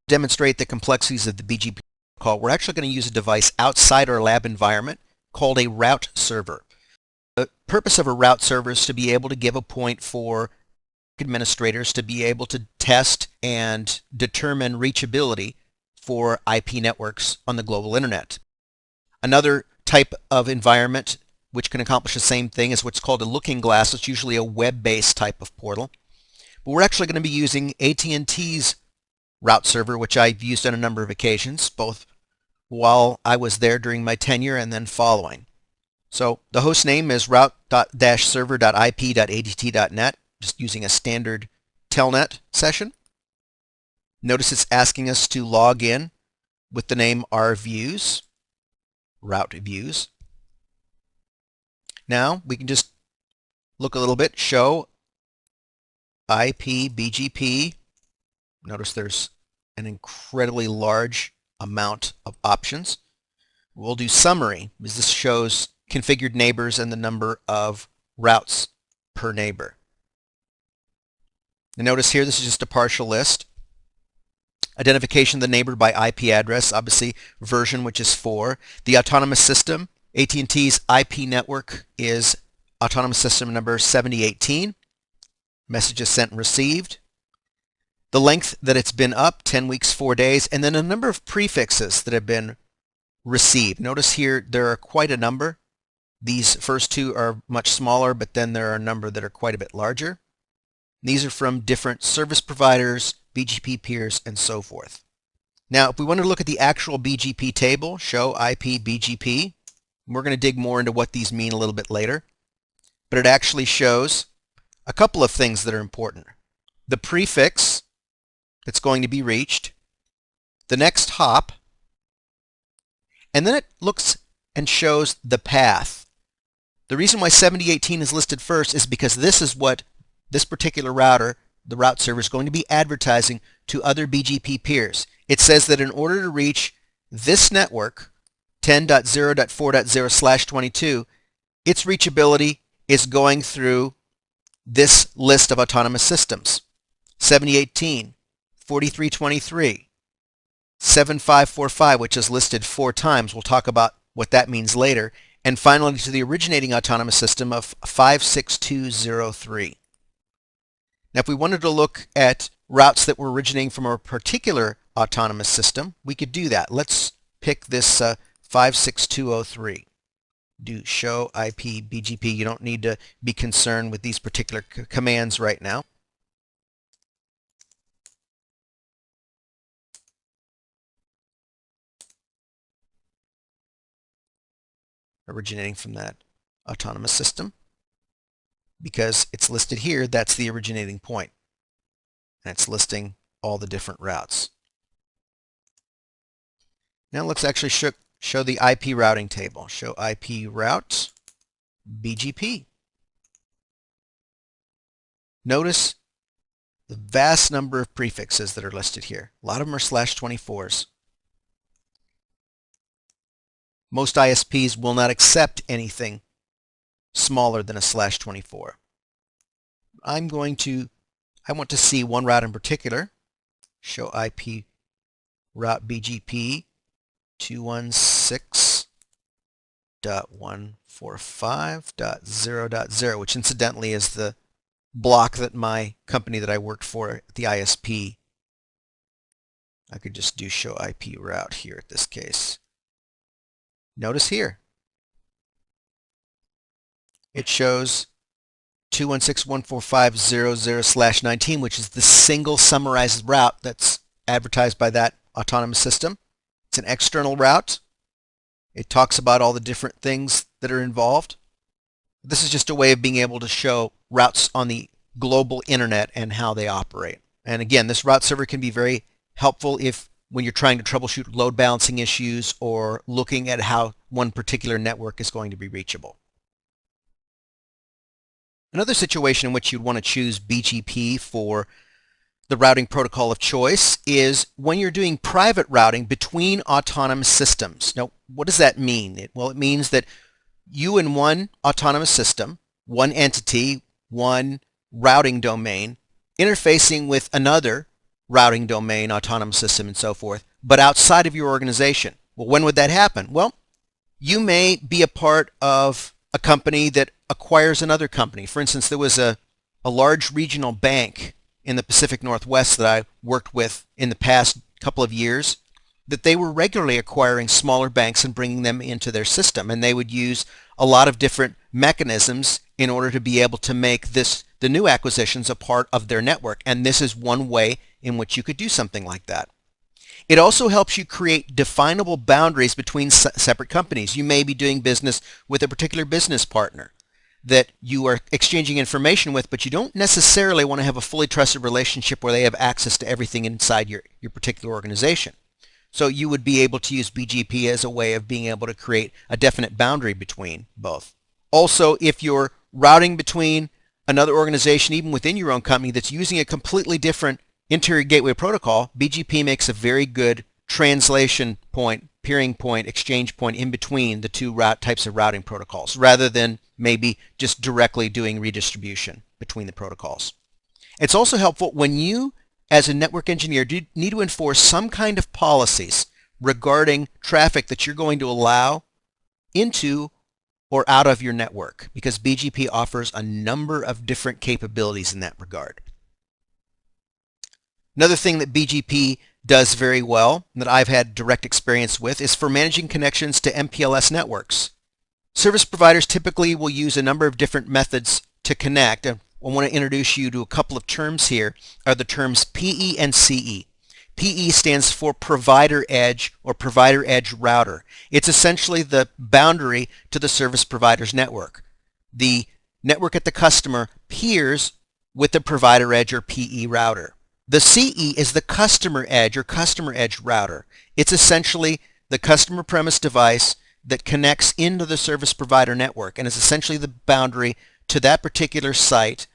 demonstrate the complexities of the BGP protocol, we're actually going to use a device outside our lab environment called a route server. The purpose of a route server is to be able to give a point for administrators to be able to test and determine reachability for IP networks on the global internet. Another type of environment which can accomplish the same thing is what's called a looking glass. It's usually a web-based type of portal. But we're actually going to be using AT&T's route server, which I've used on a number of occasions, both while I was there during my tenure and then following. So the host name is route-server.ip.att.net, just using a standard telnet session. Notice it's asking us to log in with the name rviews, route views. Now we can just look a little bit, show IP BGP. Notice there's an incredibly large amount of options. We'll do summary, because this shows configured neighbors and the number of routes per neighbor. And notice here, this is just a partial list. Identification of the neighbor by IP address, obviously version, which is 4. The autonomous system, AT&T's IP network is autonomous system number 7018. Messages sent and received. The length that it's been up, 10 weeks, 4 days, and then a number of prefixes that have been received. Notice here there are quite a number. These first two are much smaller, but then there are a number that are quite a bit larger. These are from different service providers, BGP peers, and so forth. Now, if we want to look at the actual BGP table, show IP BGP, we're going to dig more into what these mean a little bit later. But it actually shows a couple of things that are important. The prefix that's going to be reached, the next hop, and then it looks and shows the path. The reason why 7018 is listed first is because this is what this particular router, the route server, is going to be advertising to other BGP peers. It says that in order to reach this network, 10.0.4.0/22, its reachability is going through this list of autonomous systems. 7018, 4323, 7545, which is listed 4 times. We'll talk about what that means later. And finally to the originating autonomous system of 56203. Now if we wanted to look at routes that were originating from a particular autonomous system, we could do that. Let's pick this 56203. Do show IP BGP. You don't need to be concerned with these particular commands right now. Originating from that autonomous system. Because it's listed here, that's the originating point. And it's listing all the different routes. Now let's actually show the IP routing table. Show IP route BGP. Notice the vast number of prefixes that are listed here. A lot of them are /24s. Most ISPs will not accept anything smaller than a /24. I want to see one route in particular. Show IP route BGP 216.145.0.0, which incidentally is the block that my company that I worked for at the ISP. I could just do show IP route here at this case. Notice here, it shows 216.145.0.0/19, which is the single summarized route that's advertised by that autonomous system. It's an external route. It talks about all the different things that are involved. This is just a way of being able to show routes on the global internet and how they operate. And again, this route server can be very helpful when you're trying to troubleshoot load balancing issues or looking at how one particular network is going to be reachable. Another situation in which you'd want to choose BGP for the routing protocol of choice is when you're doing private routing between autonomous systems. Now, what does that mean? Well, it means that you and one autonomous system, one entity, one routing domain, interfacing with another routing domain, autonomous system, and so forth, but outside of your organization. Well, when would that happen? Well, you may be a part of a company that acquires another company. For instance, there was a large regional bank in the Pacific Northwest that I worked with in the past couple of years, that they were regularly acquiring smaller banks and bringing them into their system. And they would use a lot of different mechanisms in order to be able to make the new acquisitions a part of their network. And this is one way in which you could do something like that. It also helps you create definable boundaries between separate companies. You may be doing business with a particular business partner that you are exchanging information with, but you don't necessarily want to have a fully trusted relationship where they have access to everything inside your particular organization. So you would be able to use BGP as a way of being able to create a definite boundary between both. Also, if you're routing between another organization, even within your own company, that's using a completely different interior gateway protocol, BGP makes a very good translation point, peering point, exchange point in between the two types of routing protocols, rather than maybe just directly doing redistribution between the protocols. It's also helpful when you, as a network engineer, need to enforce some kind of policies regarding traffic that you're going to allow into or out of your network, because BGP offers a number of different capabilities in that regard. Another thing that BGP does very well, that I've had direct experience with, is for managing connections to MPLS networks. Service providers typically will use a number of different methods to connect. I want to introduce you to a couple of terms here, are the terms PE and CE. PE stands for Provider Edge or Provider Edge Router. It's essentially the boundary to the service provider's network. The network at the customer peers with the Provider Edge or PE router. The CE is the Customer Edge or Customer Edge Router. It's essentially the customer premise device that connects into the service provider network and is essentially the boundary to that particular site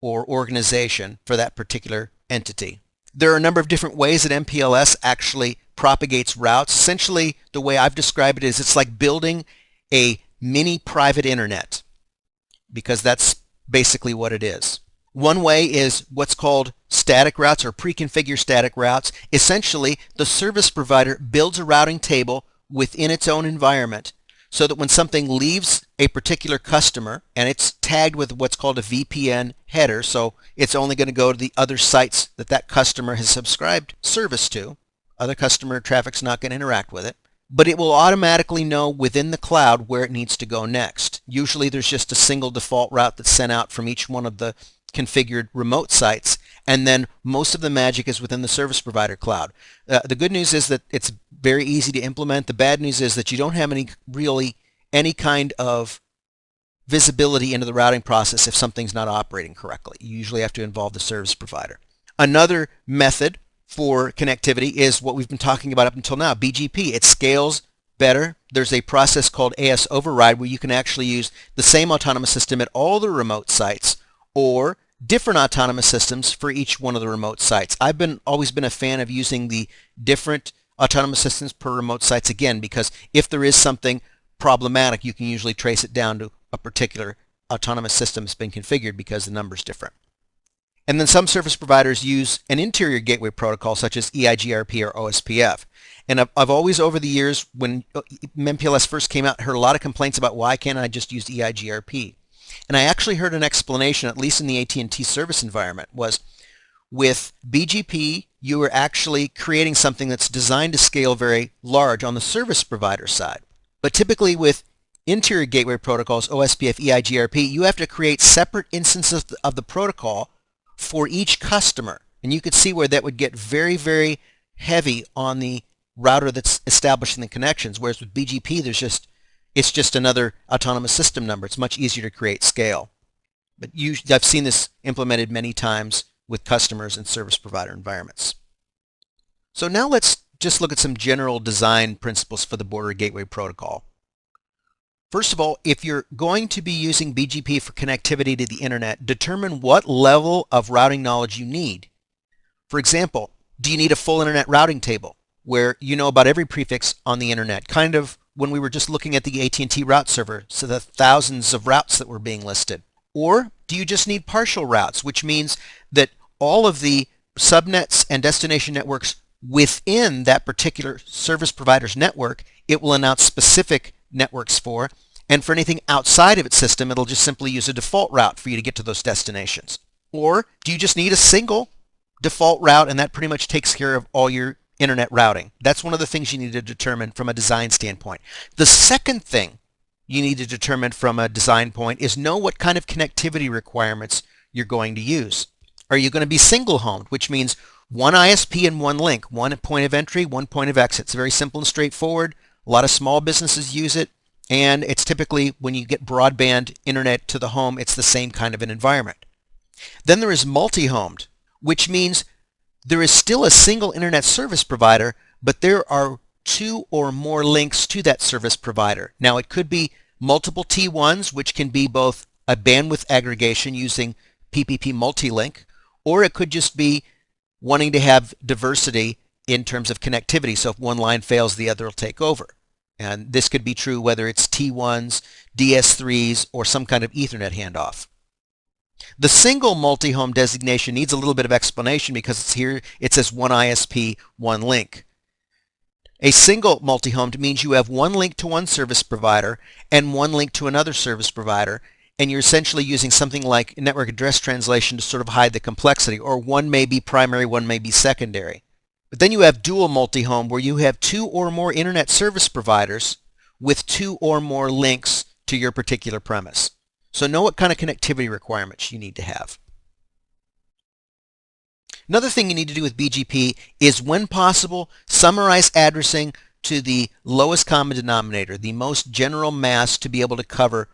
or organization for that particular entity. There are a number of different ways that MPLS actually propagates routes. Essentially, the way I've described it is it's like building a mini private internet, because that's basically what it is. One way is what's called static routes or pre-configured static routes. Essentially, the service provider builds a routing table within its own environment so that when something leaves a particular customer, and it's tagged with what's called a VPN header, so it's only going to go to the other sites that that customer has subscribed service to. Other customer traffic's not going to interact with it, but it will automatically know within the cloud where it needs to go next. Usually there's just a single default route that's sent out from each one of the configured remote sites, and then most of the magic is within the service provider cloud. The good news is that it's very easy to implement. The bad news is that you don't have any kind of visibility into the routing process if something's not operating correctly. You usually have to involve the service provider. Another method for connectivity is what we've been talking about up until now, BGP. It scales better. There's a process called AS override where you can actually use the same autonomous system at all the remote sites or different autonomous systems for each one of the remote sites. I've always been a fan of using the different autonomous systems per remote sites, again, because if there is something problematic, you can usually trace it down to a particular autonomous system that's been configured because the number's different. And then some service providers use an interior gateway protocol such as EIGRP or OSPF. And I've always, over the years, when MPLS first came out, heard a lot of complaints about why can't I just use EIGRP. And I actually heard an explanation, at least in the AT&T service environment, was with BGP, you are actually creating something that's designed to scale very large on the service provider side. But typically with interior gateway protocols, OSPF, EIGRP, you have to create separate instances of the protocol for each customer. And you could see where that would get very, very heavy on the router that's establishing the connections, whereas with BGP, it's just another autonomous system number. It's much easier to create scale. But I've seen this implemented many times with customers and service provider environments. So now let's just look at some general design principles for the border gateway protocol. First of all, if you're going to be using BGP for connectivity to the internet, determine what level of routing knowledge you need. For example, do you need a full internet routing table where you know about every prefix on the internet? Kind of when we were just looking at the AT&T route server, so the thousands of routes that were being listed. Or do you just need partial routes, which means that all of the subnets and destination networks within that particular service provider's network, it will announce specific networks for, and for anything outside of its system, it'll just simply use a default route for you to get to those destinations. Or do you just need a single default route and that pretty much takes care of all your internet routing? That's one of the things you need to determine from a design standpoint. The second thing you need to determine from a design point is know what kind of connectivity requirements you're going to use. Are you going to be single homed, which means one ISP and one link, one point of entry, one point of exit? It's very simple and straightforward. A lot of small businesses use it, and it's typically when you get broadband internet to the home, it's the same kind of an environment. Then there is multi-homed, which means there is still a single internet service provider, but there are two or more links to that service provider. Now it could be multiple T1s, which can be both a bandwidth aggregation using PPP multi-link, or it could just be wanting to have diversity in terms of connectivity. So if one line fails, the other will take over. And this could be true whether it's T1s, DS3s, or some kind of Ethernet handoff. The single multi-home designation needs a little bit of explanation because it's here, it says one ISP, one link. A single multi-homed means you have one link to one service provider and one link to another service provider, and you're essentially using something like network address translation to sort of hide the complexity, or one may be primary, one may be secondary. But then you have dual multi-home where you have two or more internet service providers with two or more links to your particular premise. So know what kind of connectivity requirements you need to have. Another thing you need to do with BGP is, when possible, summarize addressing to the lowest common denominator, the most general mass, to be able to cover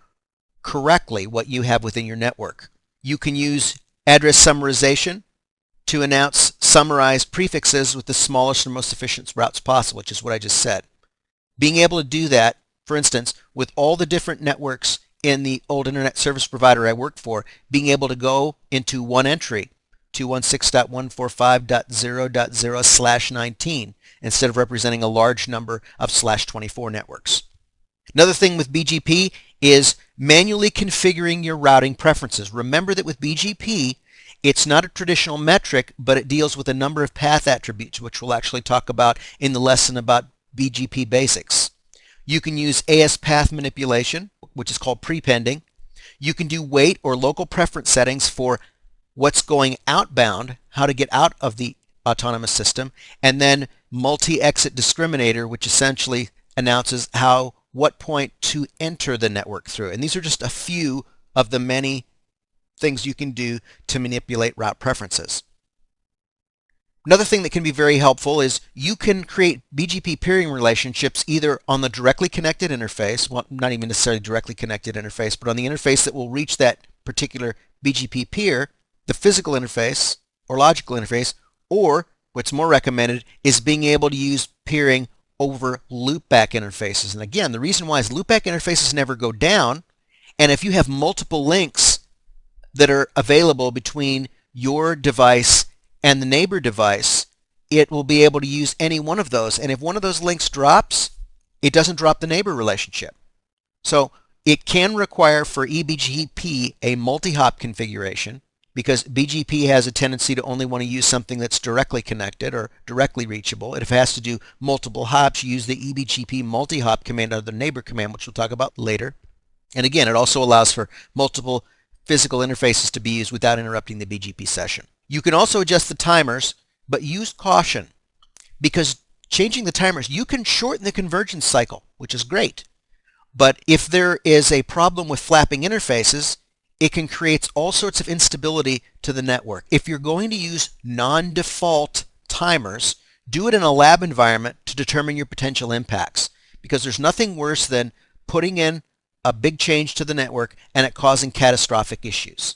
correctly what you have within your network. You can use address summarization to announce summarized prefixes with the smallest or most efficient routes possible, which is what I just said. Being able to do that, for instance, with all the different networks in the old internet service provider I worked for, being able to go into one entry, 216.145.0.0/19, instead of representing a large number of /24 networks. Another thing with BGP is manually configuring your routing preferences. Remember that with BGP, it's not a traditional metric, but it deals with a number of path attributes, which we'll actually talk about in the lesson about BGP basics. You can use AS path manipulation, which is called prepending. You can do wait or local preference settings for what's going outbound, how to get out of the autonomous system, and then multi-exit discriminator, which essentially announces what point to enter the network through. And these are just a few of the many things you can do to manipulate route preferences. Another thing that can be very helpful is you can create BGP peering relationships either on the directly connected interface, well, not even necessarily directly connected interface, but on the interface that will reach that particular BGP peer, the physical interface or logical interface, or what's more recommended is being able to use peering over loopback interfaces. And again, the reason why is loopback interfaces never go down, and if you have multiple links that are available between your device and the neighbor device, it will be able to use any one of those. And if one of those links drops, it doesn't drop the neighbor relationship. So it can require for eBGP a multi-hop configuration, because BGP has a tendency to only want to use something that's directly connected or directly reachable. And if it has to do multiple hops, you use the eBGP multi-hop command or the neighbor command, which we'll talk about later. And again, it also allows for multiple physical interfaces to be used without interrupting the BGP session. You can also adjust the timers, but use caution, because changing the timers, you can shorten the convergence cycle, which is great. But if there is a problem with flapping interfaces, it can create all sorts of instability to the network. If you're going to use non-default timers, do it in a lab environment to determine your potential impacts, because there's nothing worse than putting in a big change to the network and it causing catastrophic issues.